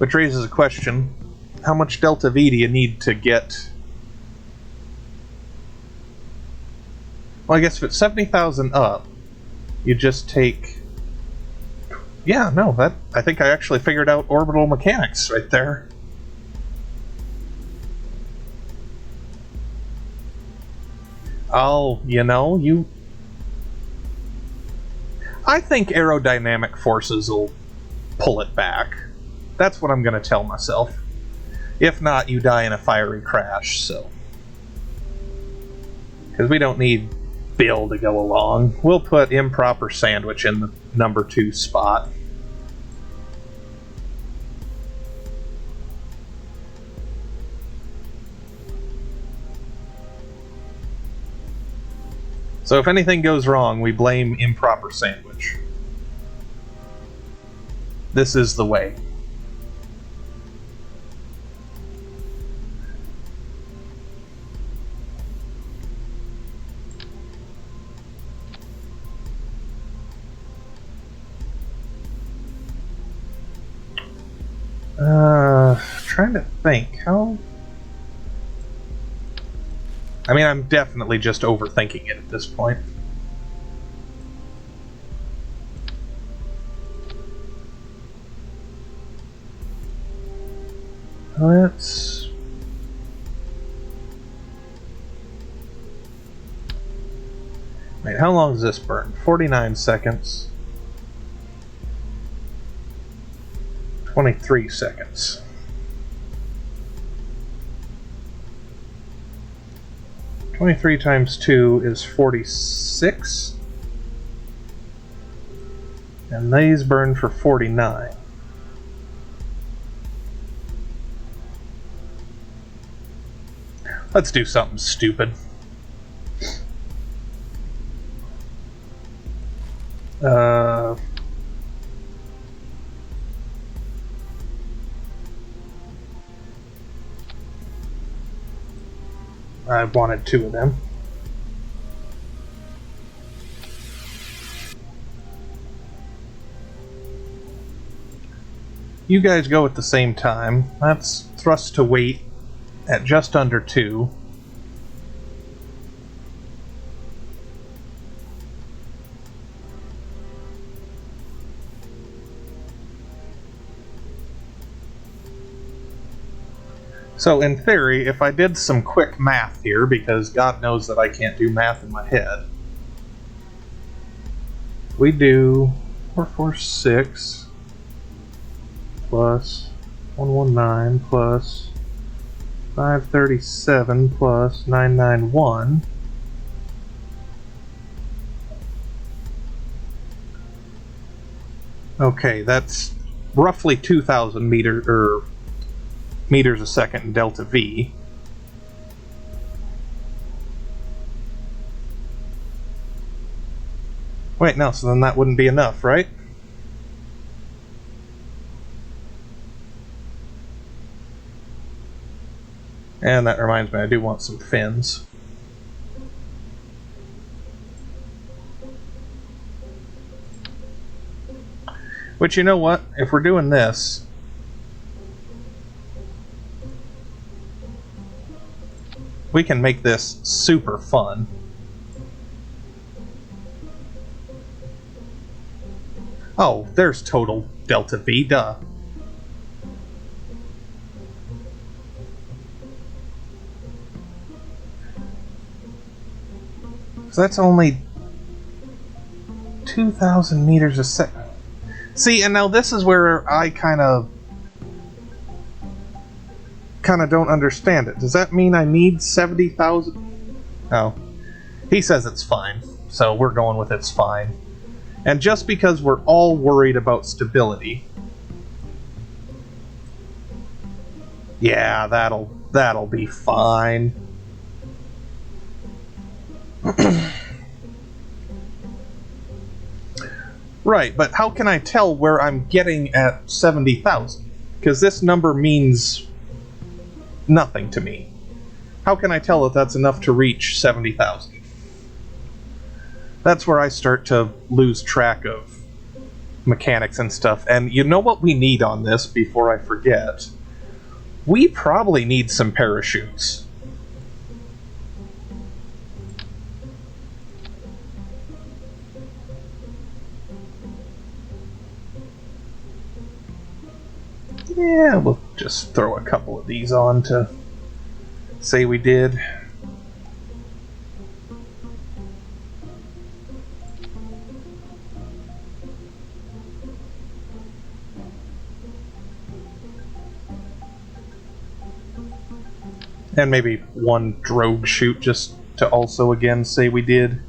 Which raises a question. How much delta V do you need to get... Well, I guess if it's 70,000 up, you just take... Yeah, no, I think I actually figured out orbital mechanics right there. Oh, I think aerodynamic forces will pull it back. That's what I'm going to tell myself. If not, you die in a fiery crash, so... Because we don't need Bill to go along. We'll put improper sandwich in the number 2 spot. So if anything goes wrong, we blame improper sandwich. This is the way. Trying to think, how... I mean, I'm definitely just overthinking it at this point. Let's... Wait, how long does this burn? 49 seconds. 23 seconds. $23 times 2 is 46. And these burn for 49. Let's do something stupid. I wanted 2 of them. You guys go at the same time. That's thrust to weight at just under 2. So in theory, if I did some quick math here, because God knows that I can't do math in my head, we do 446 plus 119 plus 537 plus 991. Okay, that's roughly 2,000 meters a second in delta V. Wait, no, so then that wouldn't be enough, right? And that reminds me, I do want some fins. Which, you know what? If we're doing this, we can make this super fun. Oh, there's total delta V, duh. So that's only 2,000 meters a second. See, and now this is where I kind of don't understand it. Does that mean I need 70,000? Oh. He says it's fine, so we're going with it's fine. And just because we're all worried about stability... Yeah, that'll be fine. Right, but how can I tell where I'm getting at 70,000? Because this number means nothing to me. How can I tell that that's enough to reach 70,000? That's where I start to lose track of mechanics and stuff. And you know what we need on this before I forget? We probably need some parachutes. Yeah, we'll just throw a couple of these on to say we did. And maybe one drogue chute just to also again say we did.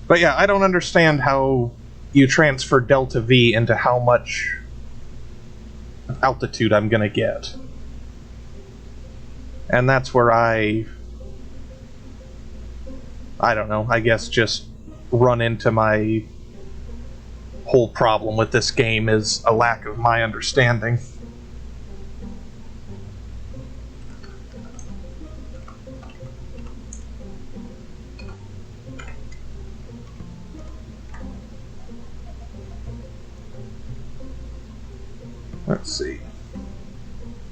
But yeah, I don't understand how you transfer delta V into how much altitude I'm gonna get. And that's where I don't know, I guess just run into my whole problem with this game is a lack of my understanding. Let's see.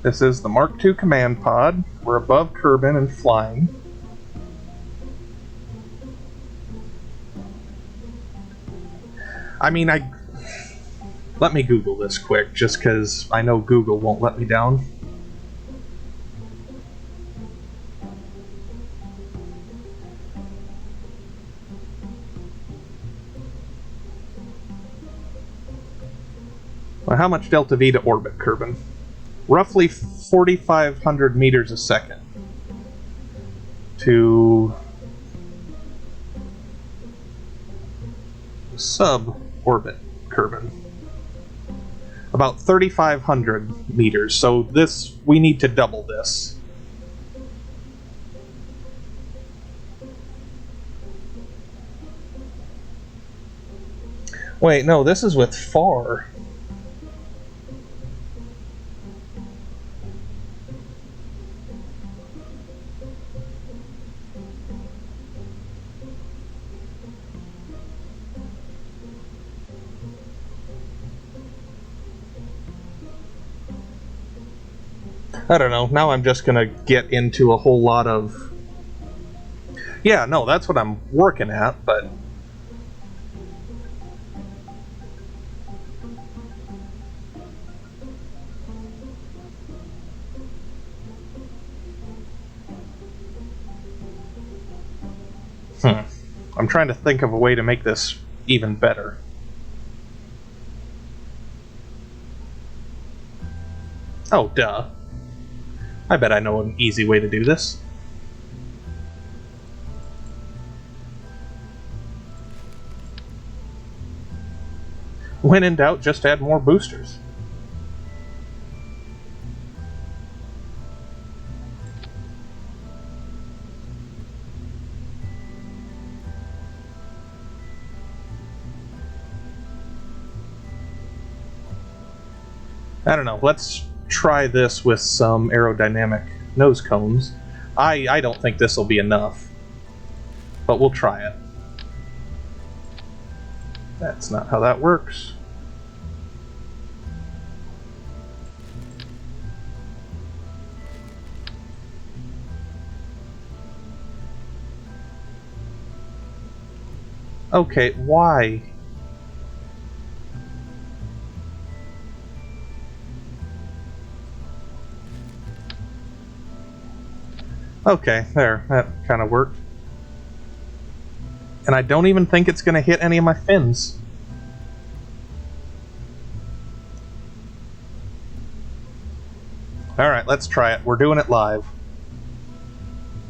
This is the Mark II command pod. We're above Kerbin and flying. I mean, let me Google this quick, just because I know Google won't let me down. Well, how much delta V to orbit Kerbin? Roughly 4,500 meters a second to sub-orbit Kerbin. About 3,500 meters, so this, we need to double this. Wait, no, this is with far. I don't know, now I'm just gonna get into a whole lot of... Yeah, no, that's what I'm working at, but... I'm trying to think of a way to make this even better. Oh, duh. I bet I know an easy way to do this. When in doubt, just add more boosters. I don't know, let's try this with some aerodynamic nose cones. I don't think this will be enough, but we'll try it. That's not how that works. Okay, why? Okay, there, that kind of worked. And I don't even think it's going to hit any of my fins. Alright, let's try it. We're doing it live.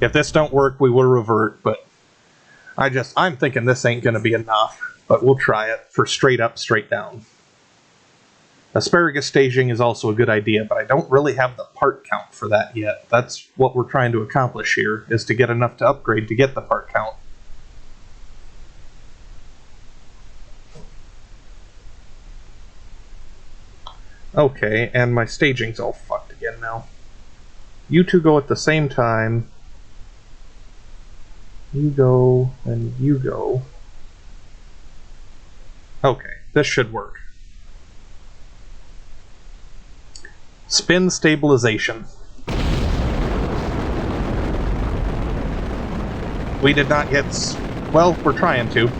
If this don't work, we will revert, but I'm thinking this ain't going to be enough, but we'll try it for straight up, straight down. Asparagus staging is also a good idea, but I don't really have the part count for that yet. That's what we're trying to accomplish here, is to get enough to upgrade to get the part count. Okay, and my staging's all fucked again now. You two go at the same time. You go, and you go. Okay, this should work. Spin stabilization. We did not get... well, we're trying to.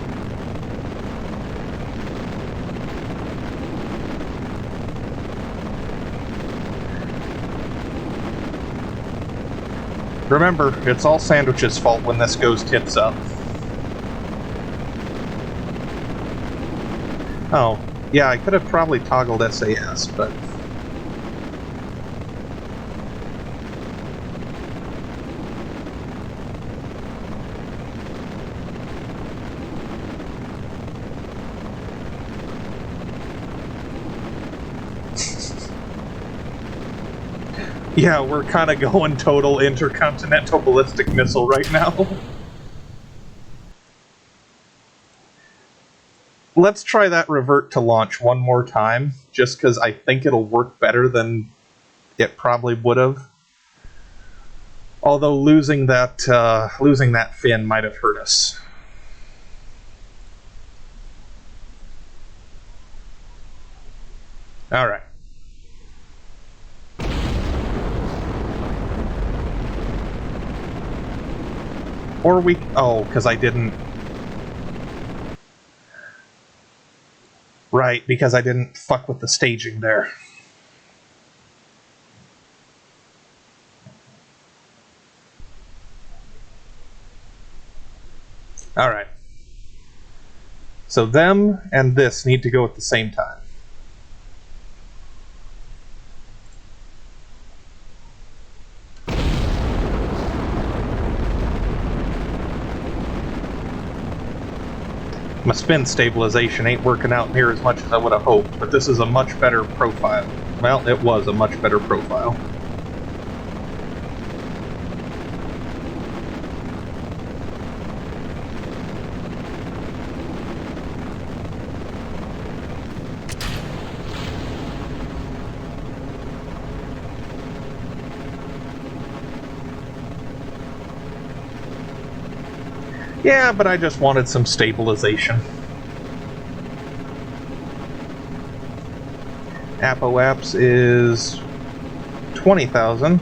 Remember, it's all Sandwich's fault when this goes tits up. Oh, yeah, I could have probably toggled SAS, but... yeah, we're kind of going total intercontinental ballistic missile right now. Let's try that revert to launch one more time, just because I think it'll work better than it probably would have. Although losing that fin might have hurt us. All right. Or we... oh, because I didn't... right, because I didn't fuck with the staging there. Alright. So them and this need to go at the same time. My spin stabilization ain't working out near as much as I would have hoped, but this is a much better profile. Well, it was a much better profile. Yeah, but I just wanted some stabilization. Apoapse is 20,000.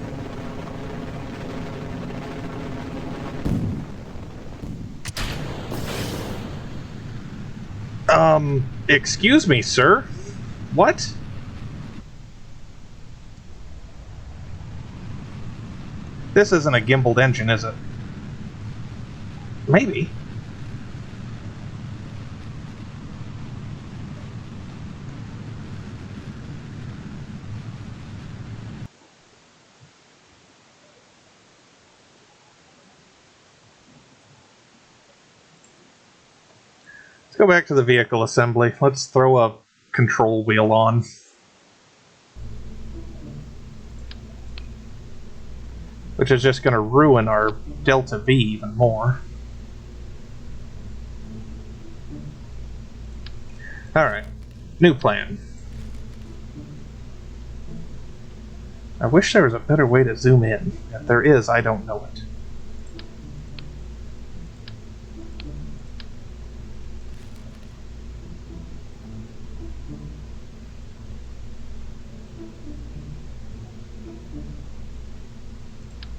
Excuse me, sir? What? This isn't a gimbaled engine, is it? Maybe. Let's go back to the vehicle assembly. Let's throw a control wheel on. Which is just going to ruin our Delta V even more. Alright, new plan. I wish there was a better way to zoom in. If there is, I don't know it.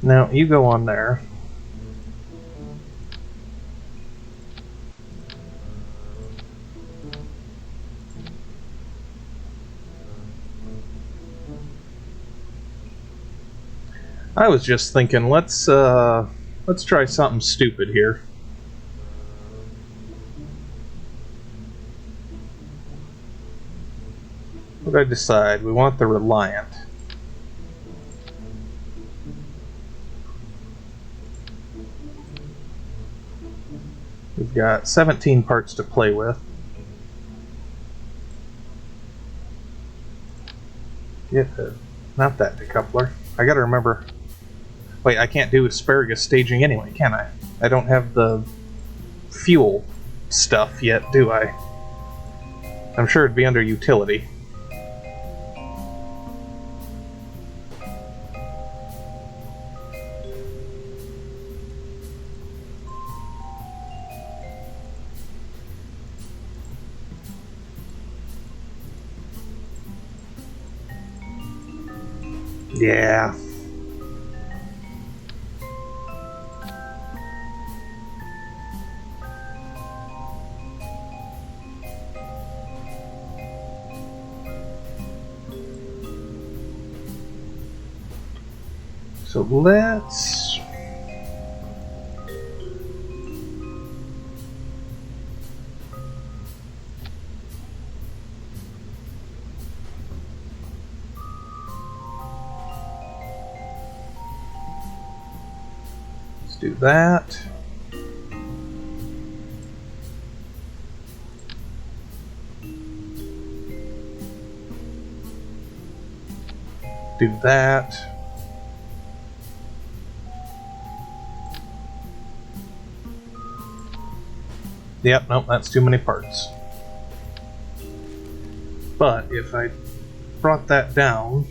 Now, you go on there. I was just thinking, let's try something stupid here. What did I decide? We want the Reliant. We've got 17 parts to play with. Get the... not that decoupler. I gotta remember... wait, I can't do asparagus staging anyway, can I? I don't have the fuel stuff yet, do I? I'm sure it'd be under utility. Yeah. So let's do that. Do that. Yep, nope, that's too many parts. But if I brought that down,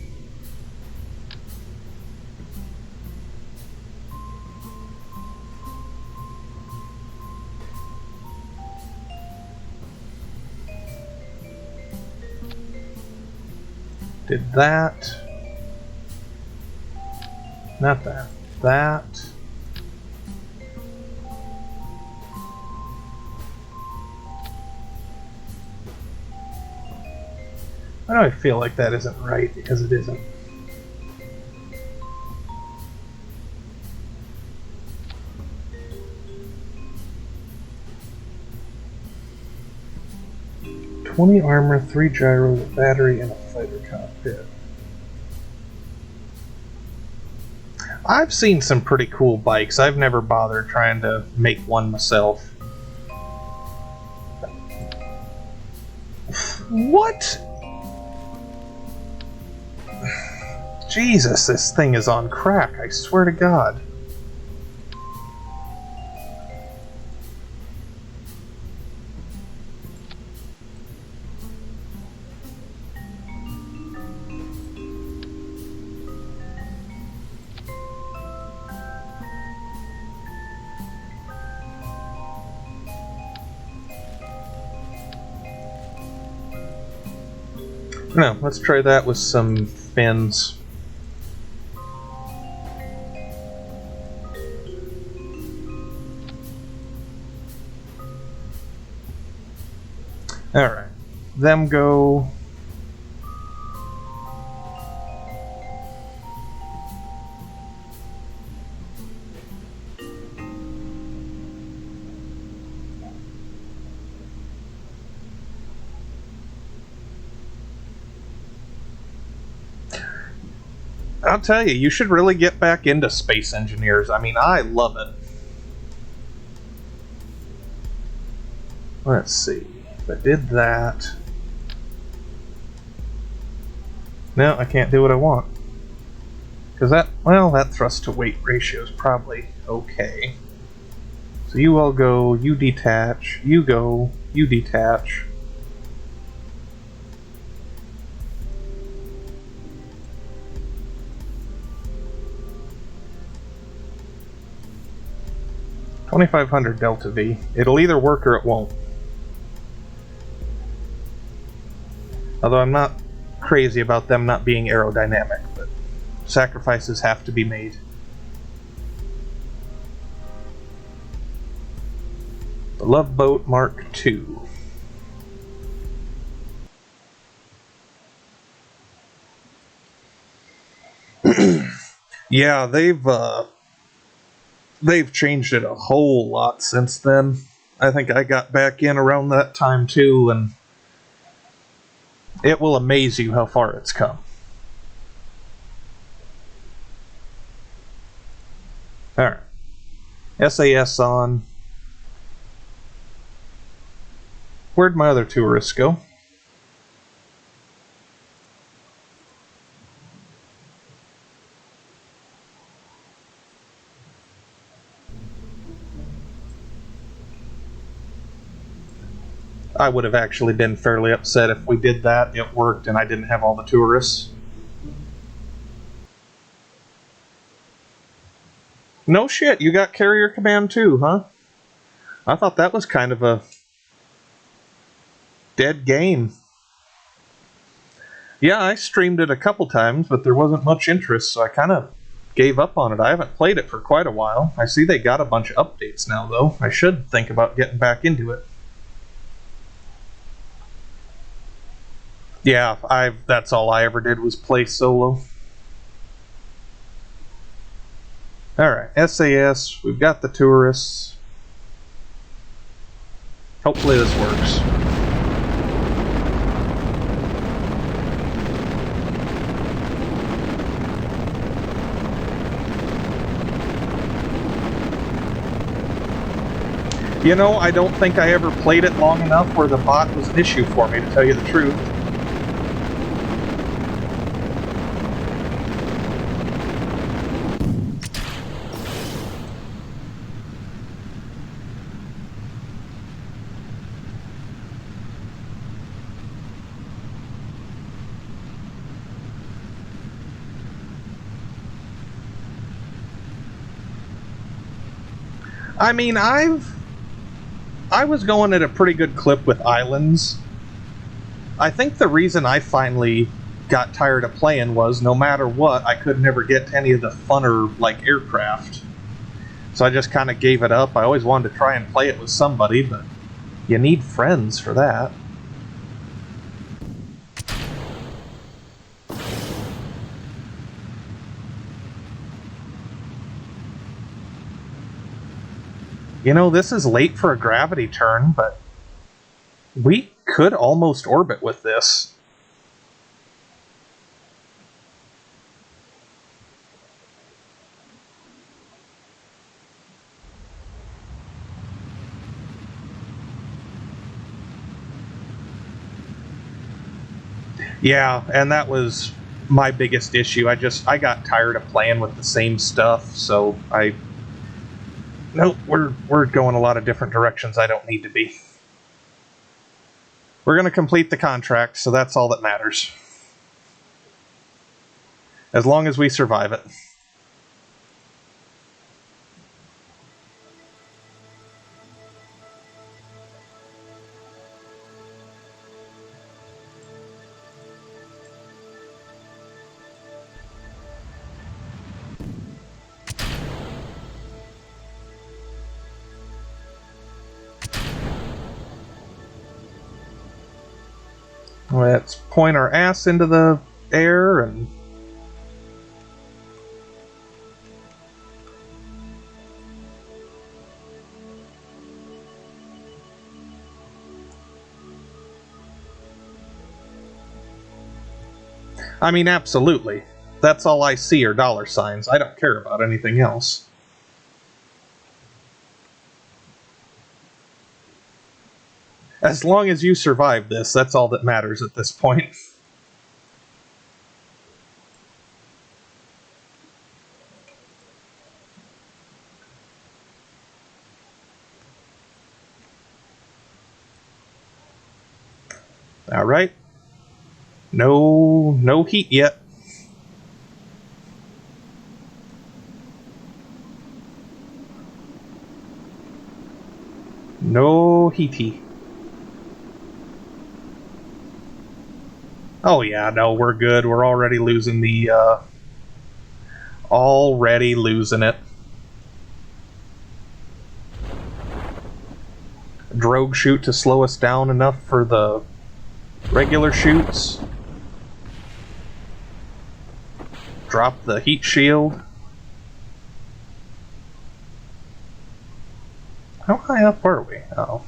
did that, not that, that. Why do I feel like that isn't right? Because it isn't. "20 armor, 3 gyros, a battery, and a fighter cockpit." I've seen some pretty cool bikes. I've never bothered trying to make one myself. What? Jesus, this thing is on crack, I swear to God. No, let's try that with some fins. Alright, them go. I'll tell you, you should really get back into space engineers. I mean, I love it. Let's see. If I did that... No, I can't do what I want. Because that, well, that thrust to weight ratio is probably okay. So you all go, you detach, you go, you detach. $2,500 delta V. It'll either work or it won't. Although I'm not crazy about them not being aerodynamic, but sacrifices have to be made. The Love Boat Mark II. Yeah, they've changed it a whole lot since then. I think I got back in around that time too, and it will amaze you how far it's come. Alright. SAS on. Where'd my other tourists go? I would have actually been fairly upset if we did that, it worked, and I didn't have all the tourists. No shit, you got carrier command too, huh? I thought that was kind of a dead game. Yeah, I streamed it a couple times, but there wasn't much interest, so I kind of gave up on it. I haven't played it for quite a while. I see they got a bunch of updates now, though. I should think about getting back into it. Yeah, that's all I ever did was play solo. Alright, SAS, we've got the tourists. Hopefully this works. You know, I don't think I ever played it long enough where the bot was an issue for me, to tell you the truth. I mean, I was going at a pretty good clip with islands. I think the reason I finally got tired of playing was no matter what, I could never get to any of the funner, like, aircraft. So I just kind of gave it up. I always wanted to try and play it with somebody, but you need friends for that. You know, this is late for a gravity turn, but we could almost orbit with this. Yeah, and that was my biggest issue. I got tired of playing with the same stuff, so nope, we're going a lot of different directions I don't need to be. We're going to complete the contract, so that's all that matters. As long as we survive it. Let's point our ass into the air and... I mean, absolutely. That's all I see are dollar signs. I don't care about anything else. As long as you survive this, that's all that matters at this point. Alright. No heat yet. No heaty. Oh yeah, no, we're good. We're already losing the, already losing it. Drogue shoot to slow us down enough for the regular shoots. Drop the heat shield. How high up are we? Oh.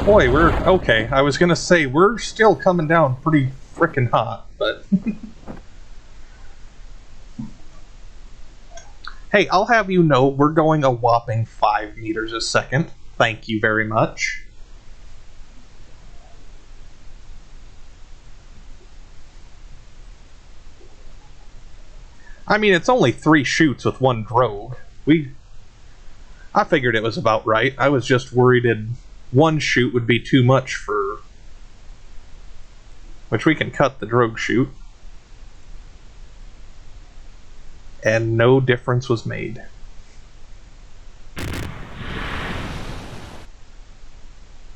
Boy, we're okay. I was gonna say, we're still coming down pretty frickin' hot, but... Hey, I'll have you know, we're going a whopping 5 meters a second. Thank you very much. I mean, it's only 3 shoots with 1 drogue. I figured it was about right. I was just worried 1 shoot would be too much for... which we can cut the drogue chute. And no difference was made.